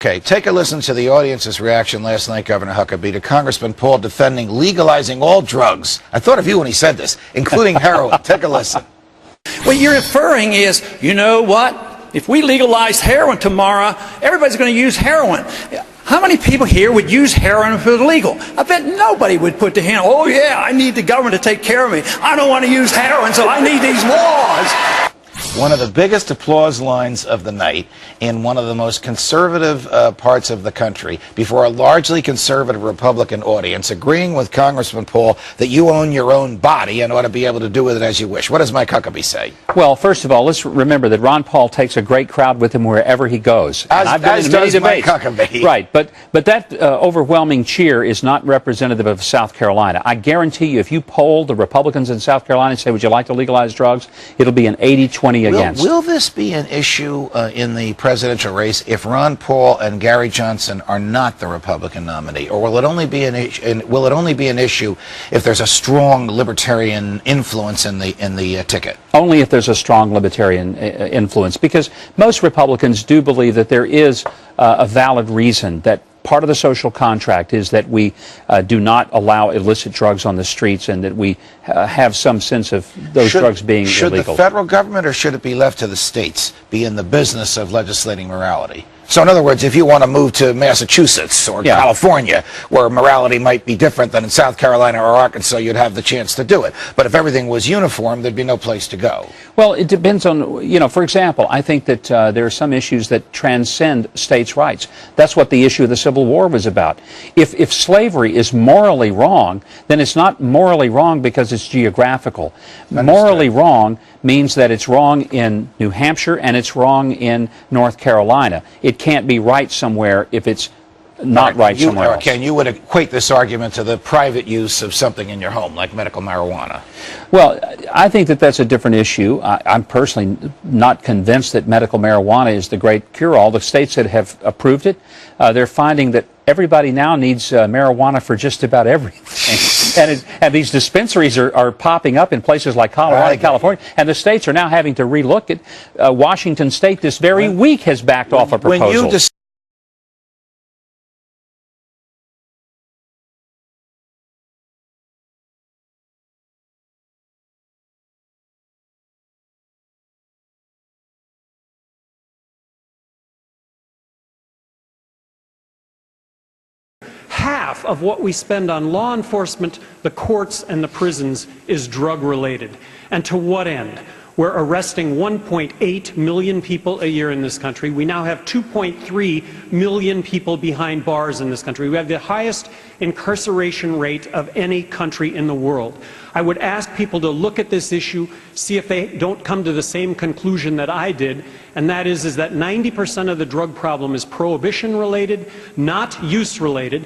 Okay, take a listen to the audience's reaction last night, Governor Huckabee, to Congressman Paul defending legalizing all drugs. I thought of you when he said this, including heroin. Take a listen. What you're inferring is, you know what? If we legalize heroin tomorrow, everybody's going to use heroin. How many people here would use heroin if it was legal? I bet nobody would put the hand, oh yeah, I need the government to take care of me. I don't want to use heroin, so I need these laws. One of the biggest applause lines of the night in one of the most conservative parts of the country before a largely conservative Republican audience agreeing with Congressman Paul that you own your own body and ought to be able to do with it as you wish. What does Mike Huckabee say? Well, first of all, let's remember that Ron Paul takes a great crowd with him wherever he goes. As does Mike Huckabee. Right, but that overwhelming cheer is not representative of South Carolina. I guarantee you, if you poll the Republicans in South Carolina and say, would you like to legalize drugs, it'll be an 80-20 against. Will this be an issue in the presidential race if Ron Paul and Gary Johnson are not the Republican nominee, or will it only be an issue if there's a strong libertarian influence in the ticket? Only if there's a strong libertarian influence, because most Republicans do believe that there is a valid reason that part of the social contract is that we do not allow illicit drugs on the streets, and that we have some sense of those drugs being illegal. Should the federal government, or should it be left to the states, be in the business of legislating morality? So in other words, if you want to move to Massachusetts or California, where morality might be different than in South Carolina or Arkansas, you'd have the chance to do it. But if everything was uniform, there'd be no place to go. Well, it depends on, for example, I think that there are some issues that transcend states' rights. That's what the issue of the Civil War was about. If slavery is morally wrong, then it's not morally wrong because it's geographical. Understood. Morally wrong means that it's wrong in New Hampshire and it's wrong in North Carolina. It can't be right somewhere if it's not right somewhere else. Okay, and you would equate this argument to the private use of something in your home, like medical marijuana. Well, I think that that's a different issue. I'm personally not convinced that medical marijuana is the great cure-all. The states that have approved it, they're finding that everybody now needs marijuana for just about everything. And these dispensaries are popping up in places like Colorado and California, and the states are now having to relook at Washington State this very week has backed off a proposal. Half of what we spend on law enforcement, the courts, and the prisons is drug-related. And to what end? We're arresting 1.8 million people a year in this country. We now have 2.3 million people behind bars in this country. We have the highest incarceration rate of any country in the world. I would ask people to look at this issue, see if they don't come to the same conclusion that I did, and that is that 90% of the drug problem is prohibition related, not use related.